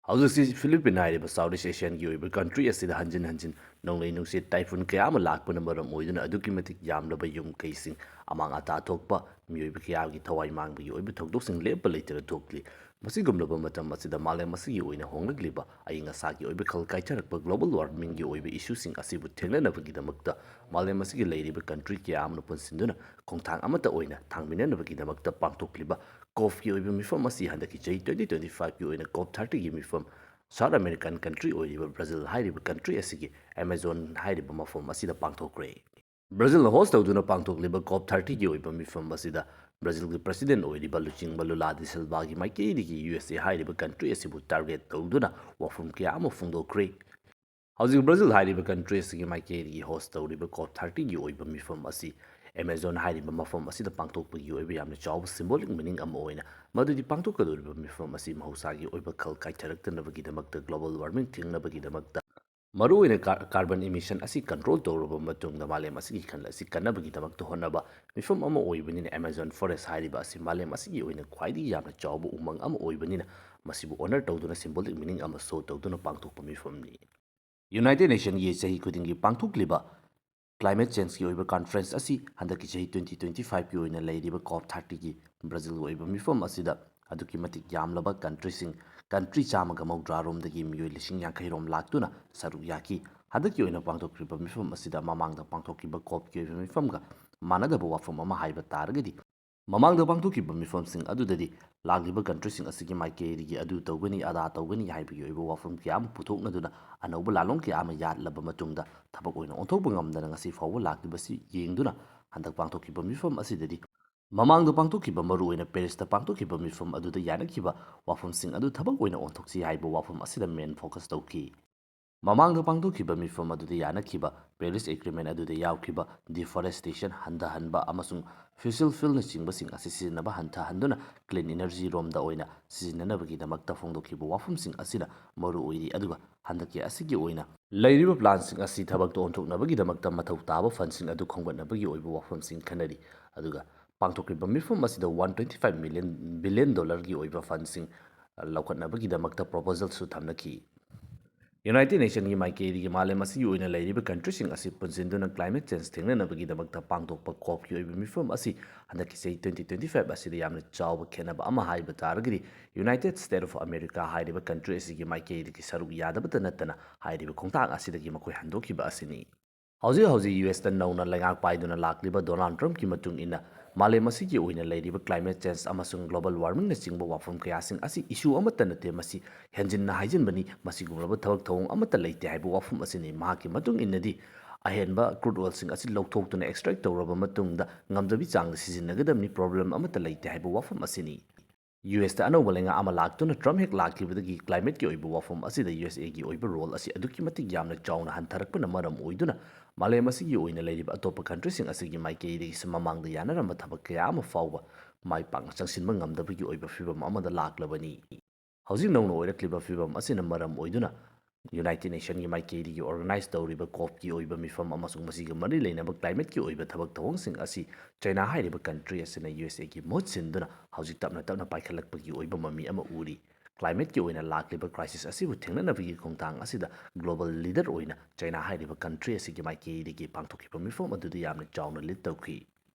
ꯍꯧꯖꯤꯛꯁꯤ ꯐꯤꯂꯤꯄꯤꯟ ꯍꯥꯏꯔꯤꯕ ꯁꯥꯎꯠ ꯏꯁ ꯑꯦꯁꯤꯌꯥꯟꯒꯤ ꯑꯣꯏꯕ ꯀꯟꯇ꯭ꯔꯤ ꯑꯁꯤꯗ ꯍꯟꯖꯤꯟ ꯍꯟꯖꯤꯟ ꯅꯣꯡꯂꯩ ꯅꯨꯡꯁꯤꯠ ꯇꯥꯏꯐꯨꯟ ꯀꯌꯥ ꯑꯃ ꯂꯥꯛꯄꯅ ꯃꯔꯝ ꯑꯣꯏꯗꯨꯅ ꯑꯗꯨꯛꯀꯤ ꯃꯇꯤꯛ ꯌꯥꯝꯂꯕ ꯌꯨꯝ ꯀꯩꯁꯤꯡ ꯑꯃꯥꯡ ꯑꯇꯥ ꯊꯣꯛꯄ ꯃꯤꯑꯣꯏꯕ ꯀꯌꯥꯒꯤ ꯊꯋꯥꯏ ꯃꯥꯡꯕꯒꯤ ꯑꯣꯏꯕ ꯊꯧꯗꯣꯛꯁꯤꯡ ꯂꯦꯞꯄ ꯂꯩꯇꯅ ꯊꯣꯛꯂꯤ ꯃꯁꯤꯒꯨꯝꯂꯕ ꯃꯇꯝ ꯑꯁꯤꯗ ꯃꯥꯂꯦꯝ ꯑꯁꯤꯒꯤ ꯑꯣꯏꯅ ꯍꯣꯡꯂꯛꯂꯤꯕ ꯑꯏꯪ ꯑꯁꯥꯒꯤ ꯑꯣꯏꯕ ꯈꯜ ꯀꯥꯏꯊꯔꯛꯄ ꯒ꯭ꯂꯣꯕal ꯋꯥꯔꯃꯤꯡꯒꯤ ꯑꯣꯏꯕ ꯏꯁꯨꯁꯤꯡ ꯑꯁꯤꯕꯨ ꯊꯦꯡꯅꯅꯕꯒꯤꯗꯃꯛꯇ ꯃꯥꯂꯦꯝ ꯑꯁꯤꯒꯤ ꯂꯩꯔꯤꯕ ꯀꯟꯇ꯭ꯔꯤ ꯀꯌꯥ ꯑꯃꯅ ꯄꯨꯟꯁꯤꯟꯗꯨꯅ ꯈꯣꯡꯊꯥꯡ ꯑꯃꯠꯇ ꯑꯣꯏꯅ ꯊꯥꯡꯃꯤꯟꯅꯅꯕꯒꯤꯗꯃꯛꯇ ꯄꯥꯡꯊꯣꯛꯂꯤꯕ ꯀꯣꯞꯀꯤ ꯑꯣꯏꯕ ꯃꯤꯐꯝ ꯑꯁꯤ ꯍꯟꯗꯛꯀꯤ ꯆꯍꯤ 2025ꯒꯤ ꯑꯣꯏꯅ ꯀꯣꯞ 30ꯒꯤ ꯃꯤꯐꯝ ꯁꯥꯎꯠ ꯑꯃꯦꯔꯤꯀꯥꯟ ꯀꯟꯇ꯭ꯔꯤ ꯑꯣꯏꯔꯤꯕ ꯕ꯭ꯔꯥꯖꯤꯜ ꯍꯥꯏꯔꯤꯕ ꯀꯟꯇ꯭ꯔꯤ ꯑꯁꯤꯒꯤ ꯑꯦꯃꯥꯖꯣꯟ ꯍꯥꯏꯔꯤꯕ ꯃꯐꯝ ꯑꯁꯤꯗ ꯄꯥꯡꯊꯣꯛꯈ꯭ꯔꯦ ꯕ꯭ꯔꯥꯖꯤꯜꯅ ꯍꯣꯁ ꯇꯧꯗꯨꯅ ꯄꯥꯡꯊꯣꯛꯂꯤꯕ ꯀꯣꯞ 30ꯒꯤ ꯑꯣꯏꯕ ꯃꯤꯐꯝ ꯑꯁꯤꯗ ꯕ꯭ꯔꯥꯖꯤꯜꯒꯤ ꯄ꯭ꯔꯁꯤꯗꯦꯟ ꯑꯣꯏꯔꯤꯕ ꯂꯨꯆꯤꯡꯕ ꯂꯨꯂꯥ ꯗꯤ ꯁꯤꯜꯚꯥꯒꯤ ꯃꯥꯏꯀꯩꯗꯒꯤ ꯌꯨ.ꯑꯦꯁ.ꯑꯦ ꯍꯥꯏꯔꯤꯕ ꯀꯟꯇ꯭ꯔꯤ ꯑꯁꯤꯕꯨ ꯇꯥꯔꯒꯦꯠ ꯇꯧꯗꯨꯅ ꯋꯥꯐꯝ ꯀꯌꯥ ꯑꯃ ꯐꯣꯡꯗꯣꯛꯈ꯭ꯔꯦ ꯍꯧꯖꯤꯛ ꯕ꯭ꯔꯥꯖꯤꯜ ꯍꯥꯏꯔꯤꯕ ꯀꯟꯇ꯭ꯔꯤ ꯑꯁꯤꯒꯤ ꯃꯥꯏꯀꯩꯗꯒꯤ ꯍꯣꯁ ꯇꯧꯔꯤꯕ ꯀꯣꯞ 30ꯒꯤ ꯑꯣꯏꯕ ꯃꯤꯐꯝ ꯑꯁꯤ ꯑꯦꯃꯥꯖꯣꯟ ꯍꯥꯏꯔꯤꯕ ꯃꯐꯝ ꯑꯁꯤꯗ ꯄꯥꯡꯊꯣꯛꯄꯒꯤ ꯑꯣꯏꯕ ꯌꯥꯝꯅ ꯆꯥꯎꯕ ꯁꯤꯝꯕꯣꯂꯤꯛ ꯃꯤꯅꯤꯡ ꯑꯃ ꯑꯣꯏꯅ ꯃꯗꯨꯗꯤ ꯄꯥꯡꯊꯣꯛꯀꯗꯧꯔꯤꯕ ꯃꯤꯐꯝ ꯑꯁꯤ ꯃꯍꯧꯁꯥꯒꯤ ꯑꯣꯏꯕ ꯈꯜ ꯀꯥꯏꯊꯔꯛꯇꯅꯕꯒꯤꯗꯃꯛꯇ ꯒ꯭ꯂꯣꯕal ꯋꯥꯔꯃꯤꯡ ꯊꯤꯡꯅꯕꯒꯤꯗꯃꯛꯇ ꯃꯔꯨꯑꯣꯏꯅ ꯀꯥꯔꯕꯟ ꯏꯃꯤꯁꯟ ꯑꯁꯤ ꯀꯟꯇ꯭ꯔꯣꯜ ꯇꯧꯔꯕ ꯃꯇꯨꯡꯗ ꯃꯥꯂꯦꯝ ꯑꯁꯤꯒꯤ ꯈꯜ ꯑꯁꯤ ꯀꯟꯅꯕꯒꯤꯗꯃꯛꯇ ꯍꯣꯠꯅꯕ ꯃꯤꯐꯝ ꯑꯃ ꯑꯣꯏꯕꯅꯤꯅ ꯑꯦꯃꯥꯖꯣꯟ ꯐꯣꯔꯦꯁ ꯍꯥꯏꯔꯤꯕ ꯑꯁꯤ ꯃꯥꯂꯦꯝ ꯑꯁꯤꯒꯤ ꯑꯣꯏꯅ ꯈ꯭ꯋꯥꯏꯗꯒꯤ ꯌꯥꯝꯅ ꯆꯥꯎꯕ ꯎꯃꯪ ꯑꯃ ꯑꯣꯏꯕꯅꯤꯅ ꯃꯁꯤꯕꯨ ꯑꯣꯅꯔ ꯇꯧꯗꯨꯅ ꯁꯤꯝꯕꯣꯂꯤꯛ ꯃꯤꯅꯤꯡ ꯑꯃ ꯁꯣ ꯇꯧꯗꯨꯅ ꯄꯥꯡꯊꯣꯛꯄ ꯃꯤꯐꯝꯅꯤ ꯌꯨꯅꯥꯏꯇꯦꯗ ꯅꯦꯁꯟꯒꯤ ꯆꯍꯤ ꯈꯨꯗꯤꯡꯒꯤ ꯄꯥꯡꯊꯣꯛꯂꯤꯕ क्लाइमेट चेंज की ओइबा कॉन्फ्रेंस असी हंदकी चही 2025 की ओइना लेरिबा कॉप 30 की ब्राजील ओइबा मिफम असिदा अदुकी मतिक यामलबा कंट्री चामगा मौद्रा रोमदगी मियोय लिसिंग यांखै रोम लाक्तुना सरुक याकी हंदकी ओइना पांगथोक्रिबा मिफम असिदा ममांगदा पांगथोक्रिबा कॉप की ओइबा मिफमगा मानदबा वाफम अमा हाइबा तारगदी ममांगदा पांगथोक्रिबा मिफमसिंग अदुददी लाग्लिबा कंट्रीसिंग असिगी माइकेरिगी अदु तौगनी अदा तौगनी हाइबगी ओइबा वाफम क्याम पुथोक्नदुना अनौबा लालोंग क्याम यादलबा मतुंगदा थबक ओइना ओंथोक्पा ngамदना ngasi फावबा लाक्लिबसी येंगदुना हंदक पांगथोक्रिबा मिफम असिददी ममांगदा पांगथोक्रिबा मरु ओइना पेरिसता पांगथोक्रिबा मिफम अदुदा यानखिबा वाफमसिंग अदु थबक ओइना ओंथोक्सी हाइबा वाफम असिदा मेन फोकस तौखी ममांगदा पांगथोक्रिबा मिफम अदुदा यानखिबा पेरिस एग्रीमेंट अदुदा यावखिबा डिफोरेस्टेशन हंदहनबा अमसुंग फ्यूसिल फिलना चिंगबसिंग असि सिजनबा हंथहनदुना क्लीन एनर्जी रोमदा ओइना सिजननबगीदमक्ता फोंदोक्खिबा वाफमसिंग असिदा मरु ओइरी अदुगा हंदकी असिगी ओइना लेरिबा प्लानसिंग असी थबक्तो ओंथोक्नबगीदमक्ता मथौ ताबा फंडसिंग अदु खोंगटनबगी ओइबा वाफमसिंग खनरी अदुगा पांगथोक्रिबा मिफम असिदा 125 बिलियन डॉलर की ओइबा फंडसिंग लौखटनबगीदमक्ता प्रोपोजल सु थमनखी यूनाइटेड नेशन की माइकेरी मालेम असी ओइना लेरिबा कंट्रीसिंग असी पुंजिंदुना क्लाइमेट चेंज थेंगननबगीदमक्ता पांगथोक्पा कॉप की ओइबा मिफम असी हंदकी चही 2025 असिदा यामना चावबा खेनबा अमा हाइबा तारगदी यूनाइटेड स्टेट ऑफ अमेरिका हाइरिबा कंट्री असिगी माइकेरी सरुक यादबता नत्तना हाइरिबा खोंतांग असिदगी मखोय हंदोखिबा असिनी हौजिक हौजिक यूएसता नौना लेंगाक पाइदुना लाक्लिबा डोनाल्ड ट्रम्प की मतुंग इन्ना मालेम असिगी ओइना लेरिबा क्लाइमेट चेंज अमसुंग ग्लोबल वार्मिंग न चिंगबा वाफम कयासिंग असी इशू अमत्ता नते मसी हेंजिनना हाइजिनबनी मसिगुमलबा थबक थौंग अमत्ता लेते हाइबा वाफम असिनी माकी मतुंग इन्नदी अहेनबा क्रूड ऑयलसिंग असी लौथोक्तुना extract तौरबा मतुंगदा ngamdabi chang sizinnagadamni problem amata leite haiba wafam asini US ta anauba lenga ama laktuna Trump hek laklibadagi climate ki oiba wafam asida USA gi oiba role asi aduki matik yamna chawna hantarakpana maram oiduna malem asigi oina leiriba atopa country sing asigi maikeidagi samamangda yanaramba thabak kaya ama fawba mai pang changsinba ngamdabagi oiba fibam amada laklabani hauzik nongna oirakliba fibam asina maram oiduna United nation की माइकेरी organise तौरीब corp की ओइबा मिफम अमसुंग मसीग मरी लेनब climate की ओइबा थबक थवंगसिंग असी China हाइरिब country असिना USA की महut सिंदुना हौजिक तपना तपना पाइखलकपगी ओइबा mummy अमा उरी क्लाइमेट की ओइना लाक्लिब क्राइसिस असिबु थेंगननबगी खोंतांग असिदा ग्लोबल लीडर ओइना चाइना हाइरिब कंट्री असिगी माइकेरी की पांगथोखिबा मिफम अदुदा यामना चावना लीड तौखी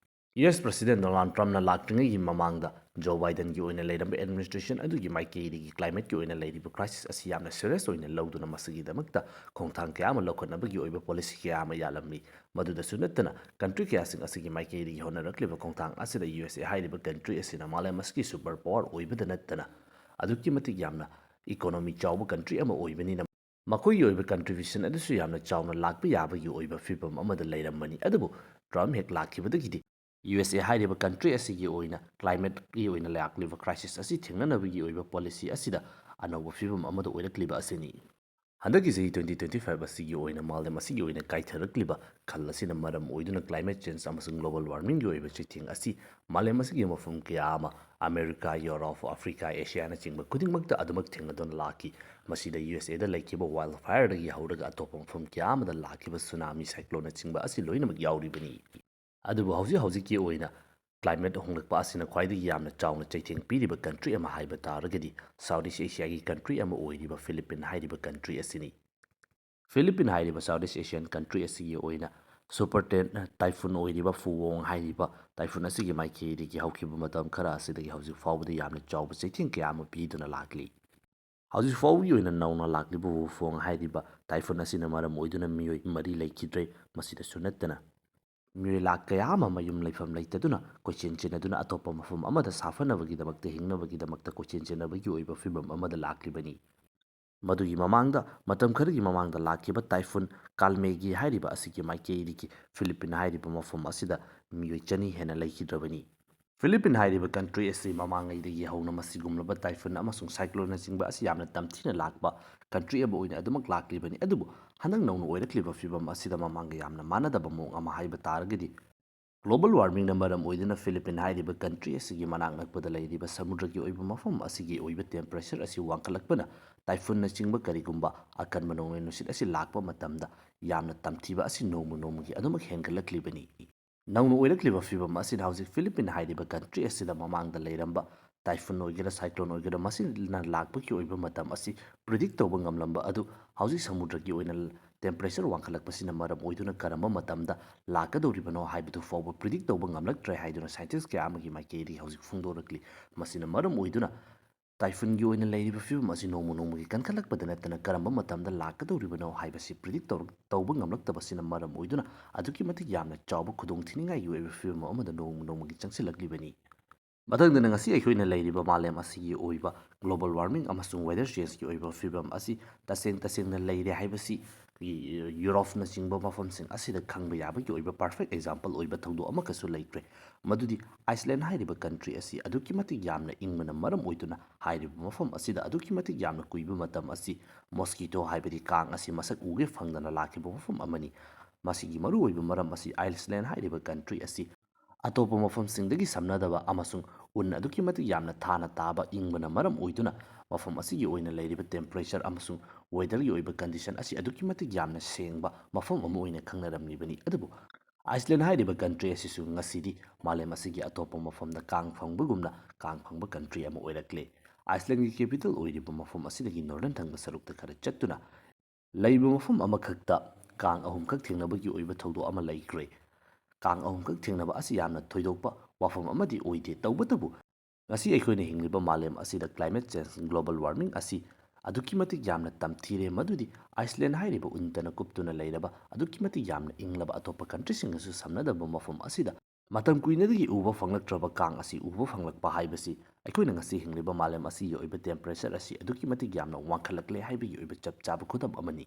US President Donald Trump na lakringi mamangda Joe Biden gi oina leiramba administration adugi maikeiri gi climate gi oina leiriba crisis asi yamna serious oina lawduna masigi damakta khongthang kya ama lokhanabagi oiba policy kya ama yalammi maduda sunattana country kya sing asigi maikeiri gi honarakliba khongthang asida USA hairiba country asina malam aski super power oibada nattana aduki matik yamna economy chawba country ama oibani na makoi oiba contribution adusu yamna chawna lakpa yabagi oiba fibam amada leirambani adubu Trump hek lakhibadagidi USA हाइरिबा country असिगी ओइना climate की ओइना लाक्लिबा crisis असी थेंगनबगी ओइबा policy असिदा अनौबा फिबम अमदा ओइरक्लिबा असिनी हंदकी चही 2025 असिगी ओइना मालदम असिगी ओइना काइथरक्लिबा खल असिना मरम ओइदुना क्लाइमेट चेंज अमसुंग ग्लोबल वार्मिंग की ओइबा चिथिंग असी मालेम असिगी मफम कया अमा अमेरिका यूरोप अफ्रीका एशिया ना चिंगबा खुदिंगमक्ता अदुमक थेंगदोन लाकी मसीदा USA दा लेखिबा वाइल्ड फायर दगी हौरगा अतोप मफम कया अमदा लाखिबा सुनामी साइक्लोन चिंगबा असी लोइनमक याउरिबनी अदुबु हौजिक हौजिक की ओइना ꯀ꯭ꯂꯥꯏꯃꯦꯠ ꯍꯣꯡꯂꯛꯄ ꯑꯁꯤꯅ ꯈ꯭ꯋꯥꯏꯗꯒꯤ ꯌꯥꯝꯅ ꯆꯥꯎꯅ ꯆꯩꯊꯦꯡ ꯄꯤꯔꯤꯕ ꯀꯟꯇ꯭ꯔꯤ ꯑꯃ ꯍꯥꯏꯕ ꯇꯥꯔꯒꯗꯤ ꯁꯥꯎꯠ ꯏꯁ ꯑꯦꯁꯤꯌꯥꯒꯤ ꯀꯟꯇ꯭ꯔꯤ ꯑꯃ ꯑꯣꯏꯔꯤꯕ ꯐꯤꯂꯤꯄꯤꯟ ꯍꯥꯏꯔꯤꯕ ꯀꯟꯇ꯭ꯔꯤ ꯑꯁꯤꯅꯤ꯫ ꯐꯤꯂꯤꯄꯤꯟ ꯍꯥꯏꯔꯤꯕ ꯁꯥꯎꯠ ꯏꯁ ꯑꯦꯁꯤꯌꯥꯟ ꯀꯟꯇ꯭ꯔꯤ ꯑꯁꯤꯒꯤ ꯑꯣꯏꯅ ꯁꯨꯄꯔ ꯇꯥꯏꯐꯨꯟ ꯑꯣꯏꯔꯤꯕ ꯐꯨꯋꯣꯡ ꯍꯥꯏꯔꯤꯕ ꯇꯥꯏꯐꯨꯟ ꯑꯁꯤꯒꯤ ꯃꯥꯏꯀꯩꯗꯒꯤ ꯍꯧꯈꯤꯕ ꯃꯇꯝ ꯈꯔ ꯑꯁꯤꯗꯒꯤ ꯍꯧꯖꯤꯛ ꯐꯥꯎꯕꯗ ꯌꯥꯝꯅ ꯆꯥꯎꯕ ꯆꯩꯊꯦꯡ ꯀꯌꯥ ꯑꯃ ꯄꯤꯗꯨꯅ ꯂꯥꯛꯂꯤ꯫ ꯍꯧꯖꯤꯛ ꯐꯥꯎꯕꯒꯤ ꯑꯣꯏꯅ ꯅꯧꯅ ꯂꯥꯛꯂꯤꯕ ꯐꯨꯋꯣꯡ ꯍꯥꯏꯔꯤꯕ ꯇꯥꯏꯐꯨꯟ ꯑꯁꯤꯅ ꯃꯔꯝ ꯑꯣꯏꯗꯨꯅ ꯃꯤꯑꯣꯏ 4 ꯂꯩꯈꯤꯗ꯭ꯔꯦ꯫ ꯃꯁꯤꯗꯁꯨ ꯅꯠꯇꯅ ꯃꯤꯑꯣꯏ ꯂꯥꯛ ꯀꯌꯥ ꯑꯃ ꯃꯌꯨꯝ ꯂꯩꯐꯝ ꯂꯩꯇꯗꯨꯅ ꯀꯣꯏꯆꯦꯟ ꯆꯦꯟꯅꯗꯨꯅ ꯑꯇꯣꯞꯄ ꯃꯐꯝ ꯑꯃꯗ ꯁꯥꯐꯅꯕꯒꯤꯗꯃꯛꯇ ꯍꯤꯡꯅꯕꯒꯤꯗꯃꯛꯇ ꯀꯣꯏꯆꯦꯟ ꯆꯦꯟꯅꯕꯒꯤ ꯑꯣꯏꯕ ꯐꯤꯚꯝ ꯑꯃꯗ ꯂꯥꯛꯂꯤꯕꯅꯤ꯫ ꯃꯗꯨꯒꯤ ꯃꯃꯥꯡꯗ ꯃꯇꯝ ꯈꯔꯒꯤ ꯃꯃꯥꯡꯗ ꯂꯥꯛꯈꯤꯕ ꯇꯥꯏꯐꯨꯟ ꯀꯥꯜꯃꯦꯒꯤ ꯍꯥꯏꯔꯤꯕ ꯑꯁꯤꯒꯤ ꯃꯥꯏꯀꯩꯗꯒꯤ ꯐꯤꯂꯤꯄꯤꯟ ꯍꯥꯏꯔꯤꯕ ꯃꯐꯝ ꯑꯁꯤꯗ ꯃꯤꯑꯣꯏ 200 ꯍꯦꯟꯅ ꯂꯩꯈꯤꯗ꯭ꯔꯕꯅꯤ꯫ ꯐꯤꯂꯤꯄꯤꯟ ꯍꯥꯏꯔꯤꯕ ꯀꯟꯇ꯭ꯔꯤ ꯑꯁꯤ ꯃꯃꯥꯡꯉꯩꯗꯒꯤ ꯍꯧꯅ ꯃꯁꯤꯒꯨꯝꯂꯕ ꯇꯥꯏꯐꯨꯟ ꯑꯃꯁꯨꯡ ꯁꯥꯏꯀ꯭ꯂꯣꯟꯅꯆꯤꯡꯕ ꯑꯁꯤ ꯌꯥꯝꯅ ꯇꯝꯊꯤꯅ ꯂꯥꯛꯄ ꯀꯟꯇ꯭ꯔꯤ ꯑꯃ ꯑꯣꯏꯅ ꯑꯗꯨꯃꯛ ꯂꯥꯛꯂꯤꯕꯅꯤ꯫ ꯑꯗꯨꯕꯨ ꯍꯟꯗꯛ ꯅꯧꯅ ꯑꯣꯏꯔꯛꯂꯤꯕ ꯐꯤꯚꯝ ꯑꯁꯤꯗ ꯃꯃꯥꯡꯒ ꯌꯥꯝꯅ ꯃꯥꯟꯅꯗꯕ ꯃꯑꯣꯡ ꯑꯃ ꯍꯥꯏꯕ ꯇꯥꯔꯒꯗꯤ ꯒ꯭ꯂꯣꯕal ꯋꯥꯔꯃꯤꯡꯅ ꯃꯔꯝ ꯑꯣꯏꯗꯨꯅ ꯐꯤꯂꯤꯄꯤꯟ ꯍꯥꯏꯔꯤꯕ ꯀꯟꯇ꯭ꯔꯤ ꯑꯁꯤꯒꯤ ꯃꯅꯥꯛ ꯅꯛꯄꯗ ꯂꯩꯔꯤꯕ ꯁꯃꯨꯗ꯭ꯔꯒꯤ ꯑꯣꯏꯕ ꯃꯐꯝ ꯑꯁꯤꯒꯤ ꯑꯣꯏꯕ ꯇꯦꯝꯄꯔꯦꯆꯔ ꯑꯁꯤ ꯋꯥꯡꯈꯠꯂꯛꯄꯅ ꯇꯥꯏꯐꯨꯟꯅꯆꯤꯡꯕ ꯀꯔꯤꯒꯨꯝꯕ ꯑꯀꯟꯕ ꯅꯣꯡꯂꯩ ꯅꯨꯡꯁꯤꯠ ꯑꯁꯤ ꯂꯥꯛꯄ ꯃꯇꯝꯗ ꯌꯥꯝꯅ ꯇꯝꯊꯤꯕ ꯑꯁꯤ ꯅꯣꯡꯃ ꯅꯣꯡꯃꯒꯤ ꯑꯗꯨꯃꯛ ꯍꯦꯟꯒꯠꯂꯛꯂꯤꯕꯅꯤ꯫ ꯅꯧꯅ ꯑꯣꯏꯔꯛꯂꯤꯕ ꯐꯤꯚꯝ ꯑꯁꯤꯅ ꯍꯧꯖꯤꯛ ꯐꯤꯂꯤꯄꯤꯟ ꯍꯥꯏꯔꯤꯕ ꯀꯟꯇ꯭ꯔꯤ ꯑꯁꯤꯗ ꯃꯃꯥꯡꯗ ꯂꯩꯔꯝꯕ ꯇꯥꯏꯐꯨꯟ ꯑꯣꯏꯒꯦꯔꯥ ꯁꯥꯏꯀ꯭ꯂꯣꯟ ꯑꯣꯏꯒꯦꯔꯥ ꯃꯁꯤꯅ ꯂꯥꯛꯄꯒꯤ ꯑꯣꯏꯕ ꯃꯇꯝ ꯑꯁꯤ ꯄ꯭ꯔꯤꯗꯤꯛ ꯇꯧꯕ ꯉꯝꯂꯝꯕ ꯑꯗꯨ ꯍꯧꯖꯤꯛ ꯁꯃꯨꯗ꯭ꯔꯒꯤ ꯑꯣꯏꯅ ꯇꯦꯝꯄꯔꯦꯆꯔ ꯋꯥꯡꯈꯠꯂꯛꯄꯁꯤꯅ ꯃꯔꯝ ꯑꯣꯏꯗꯨꯅ ꯀꯔꯝꯕ ꯃꯇꯝꯗ ꯂꯥꯛꯀꯗꯧꯔꯤꯕꯅꯣ ꯍꯥꯏꯕꯗꯨ ꯐꯥꯎꯕ ꯄ꯭ꯔꯤꯗꯤꯛ ꯇꯧꯕ ꯉꯝꯂꯛꯇ꯭ꯔꯦ ꯍꯥꯏꯗꯨꯅ ꯁꯥꯏꯟꯇꯤꯁ ꯀꯌꯥ ꯑꯃꯒꯤ ꯃꯥꯏꯀꯩꯗꯒꯤ ꯍꯧꯖꯤꯛ ꯐꯣꯡꯗꯣꯔꯛꯂꯤ꯫ ꯃꯁꯤꯅ ꯃꯔꯝ ꯑꯣꯏꯗꯨꯅ ꯇꯥꯏꯐꯨꯟꯒꯤ ꯑꯣꯏꯅ ꯂꯩꯔꯤꯕ ꯐꯤꯚꯝ ꯑꯁꯤ ꯅꯣꯡꯃ ꯅꯣꯡꯃꯒꯤ ꯀꯟꯈꯠꯂꯛꯄꯗ ꯅꯠꯇꯅ ꯀꯔꯝꯕ ꯃꯇꯝꯗ ꯂꯥꯛꯀꯗꯧꯔꯤꯕꯅꯣ ꯍꯥꯏꯕꯁꯤ ꯄ꯭ꯔꯤꯗꯤꯛ ꯇꯧꯕ ꯉꯝꯂꯛꯇꯕꯁꯤꯅ ꯃꯔꯝ ꯑꯣꯏꯗꯨꯅ ꯑꯗꯨꯛꯀꯤ ꯃꯇꯤꯛ ꯌꯥꯝꯅ ꯆꯥꯎꯕ ꯈꯨꯗꯣꯡꯊꯤꯅꯤꯡꯉꯥꯏꯒꯤ ꯑꯣꯏꯕ ꯐꯤꯚꯝ ꯑꯃꯗ ꯅꯣꯡꯃ ꯅꯣꯡꯃꯒꯤ ꯆꯪꯁꯤꯜꯂꯛꯂꯤꯕꯅꯤ꯫ ꯃꯊꯪꯗꯅ ꯉꯁꯤ ꯑꯩꯈꯣꯏꯅ ꯂꯩꯔꯤꯕ ꯃꯥꯂꯦꯝ ꯑꯁꯤꯒꯤ ꯑꯣꯏꯕ ꯒ꯭ꯂꯣꯕal ꯋꯥꯔꯃꯤꯡ ꯑꯃꯁꯨꯡ ꯋꯦꯗꯔ ꯆꯦꯟꯖꯀꯤ ꯑꯣꯏꯕ ꯐꯤꯚꯝ ꯑꯁꯤ ꯇꯁꯦꯡꯅ ꯂꯩꯔꯦ ꯍꯥꯏꯕꯁꯤ ꯌꯨꯔꯣꯞꯅꯆꯤꯡꯕ ꯃꯐꯝꯁꯤꯡ ꯑꯁꯤꯗ ꯈꯪꯕ ꯌꯥꯕꯒꯤ ꯑꯣꯏꯕ ꯄꯔꯐꯦꯛ ꯑꯦꯛꯖꯥꯝꯄꯜ ꯑꯣꯏꯕ ꯊꯧꯗꯣꯛ ꯑꯃꯈꯛꯁꯨ ꯂꯩꯈ꯭ꯔꯦ꯫ ꯃꯗꯨꯗꯤ ꯑꯥꯏꯁꯂꯦꯟ ꯍꯥꯏꯔꯤꯕ ꯀꯟꯇ꯭ꯔꯤ ꯑꯁꯤ ꯑꯗꯨꯛꯀꯤ ꯃꯇꯤꯛ ꯌꯥꯝꯅ ꯏꯪꯕꯅ ꯃꯔꯝ ꯑꯣꯏꯗꯨꯅ ꯍꯥꯏꯔꯤꯕ ꯃꯐꯝ ꯑꯁꯤꯗ ꯑꯗꯨꯛꯀꯤ ꯃꯇꯤꯛ ꯌꯥꯝꯅ ꯀꯨꯏꯕ ꯃꯇꯝ ꯑꯁꯤ ꯃꯣꯁꯀꯤꯇꯣ ꯍꯥꯏꯕꯗꯤ ꯀꯥꯡ ꯑꯁꯤ ꯃꯁꯛ ꯎꯒꯦ ꯐꯪꯗꯅ ꯂꯥꯛꯈꯤꯕ ꯃꯐꯝ ꯑꯃꯅꯤ꯫ ꯃꯁꯤꯒꯤ ꯃꯔꯨꯑꯣꯏꯕ ꯃꯔꯝ ꯑꯁꯤ ꯑꯥꯏꯁꯂꯦꯟ ꯍꯥꯏꯔꯤꯕ ꯀꯟꯇ꯭ꯔꯤ ꯑꯁꯤ ꯑꯇꯣꯞꯄ ꯃꯐꯝꯁꯤꯡꯗꯒꯤ ꯁꯝꯅꯗꯕ ꯑꯃꯁꯨꯡ ꯎꯟ ꯑꯗꯨꯛꯀꯤ ꯃꯇꯤꯛ ꯌꯥꯝꯅ ꯊꯥꯅ ꯇꯥꯕ ꯏꯪꯕꯅ ꯃꯔꯝ ꯑꯣꯏꯗꯨꯅ ꯃꯐꯝ ꯑꯁꯤꯒꯤ ꯑꯣꯏꯅ ꯂꯩꯔꯤꯕ ꯇꯦꯝꯄꯔꯦꯆꯔ ꯑꯃꯁꯨꯡ ꯋꯦꯗꯔꯒꯤ ꯑꯣꯏꯕ ꯀꯟꯗꯤꯁꯟ ꯑꯁꯤ ꯑꯗꯨꯛꯀꯤ ꯃꯇꯤꯛ ꯌꯥꯝꯅ ꯁꯦꯡꯕ ꯃꯐꯝ ꯑꯃ ꯑꯣꯏꯅ ꯈꯪꯅꯔꯝꯂꯤꯕꯅꯤ꯫ ꯑꯗꯨꯕꯨ ꯑꯥꯏꯁꯂꯦꯟ ꯍꯥꯏꯔꯤꯕ ꯀꯟꯇ꯭ꯔꯤ ꯑꯁꯤꯁꯨ ꯉꯁꯤꯗꯤ ꯃꯥꯂꯦꯝ ꯑꯁꯤꯒꯤ ꯑꯇꯣꯞꯄ ꯃꯐꯝꯗ ꯀꯥꯡ ꯐꯪꯕꯒꯨꯝꯅ ꯀꯥꯡ ꯐꯪꯕ ꯀꯟꯇ꯭ꯔꯤ ꯑꯃ ꯑꯣꯏꯔꯛꯂꯦ꯫ ꯑꯥꯏꯁꯂꯦꯟꯒꯤ ꯀꯦꯄꯤꯇꯦꯜ ꯑꯣꯏꯔꯤꯕ ꯃꯐꯝ ꯑꯁꯤꯗꯒꯤ ꯅꯣꯔꯗꯔꯟ ꯊꯪꯕ ꯁꯔꯨꯛꯇ ꯈꯔ ꯆꯠꯇꯨꯅ ꯂꯩꯕ ꯃꯐꯝ ꯑꯃꯈꯛꯇ ꯀꯥꯡ 3ꯈꯛ ꯊꯦꯡꯅꯕꯒꯤ ꯑꯣꯏꯕ ꯊꯧꯗꯣꯛ ꯑꯃ ꯂꯩꯈ꯭ꯔꯦ꯫ ꯀꯥꯡ 3ꯈꯛ ꯊꯦꯡꯅꯕ ꯑꯁꯤ ꯌꯥꯝꯅ ꯊꯣꯏꯗꯣꯛꯄ ꯋꯥꯐꯝ ꯑꯃꯗꯤ ꯑꯣꯏꯗꯦ꯫ ꯇꯧꯕꯇꯕꯨ ꯉꯁꯤ ꯑꯩꯈꯣꯏꯅ ꯍꯤꯡꯂꯤꯕ ꯃꯥꯂꯦꯝ ꯑꯁꯤꯗ ꯀ꯭ꯂꯥꯏꯃꯦꯠ ꯆꯦꯟꯖ ꯒ꯭ꯂꯣꯕal ꯋꯥꯔꯃꯤꯡ ꯑꯁꯤ ꯑꯗꯨꯛꯀꯤ ꯃꯇꯤꯛ ꯌꯥꯝꯅ ꯇꯝꯊꯤꯔꯦ꯫ ꯃꯗꯨꯗꯤ ꯑꯥꯏꯁꯂꯦꯟ ꯍꯥꯏꯔꯤꯕ ꯎꯟꯇꯅ ꯀꯨꯞꯇꯨꯅ ꯂꯩꯔꯕ ꯑꯗꯨꯛꯀꯤ ꯃꯇꯤꯛ ꯌꯥꯝꯅ ꯏꯪꯂꯕ ꯑꯇꯣꯞꯄ ꯀꯟꯇ꯭ꯔꯤꯁꯤꯡꯒꯁꯨ ꯁꯝꯅꯗꯕ ꯃꯐꯝ ꯑꯁꯤꯗ ꯃꯇꯝ ꯀꯨꯏꯅꯗꯒꯤ ꯎꯕ ꯐꯪꯂꯛꯇ꯭ꯔꯕ ꯀꯥꯡ ꯑꯁꯤ ꯎꯕ ꯐꯪꯂꯛꯄ ꯍꯥꯏꯕꯁꯤ ꯑꯩꯈꯣꯏꯅ ꯉꯁꯤ ꯍꯤꯡꯂꯤꯕ ꯃꯥꯂꯦꯝ ꯑꯁꯤꯒꯤ ꯑꯣꯏꯕ ꯇꯦꯝꯄꯔꯦꯆꯔ ꯑꯁꯤ ꯑꯗꯨꯛꯀꯤ ꯃꯇꯤꯛ ꯌꯥꯝꯅ ꯋꯥꯡꯈꯠꯂꯛꯂꯦ ꯍꯥꯏꯕꯒꯤ ꯑꯣꯏꯕ ꯆꯞ ꯆꯥꯕ ꯈꯨꯗꯝ ꯑꯃꯅꯤ꯫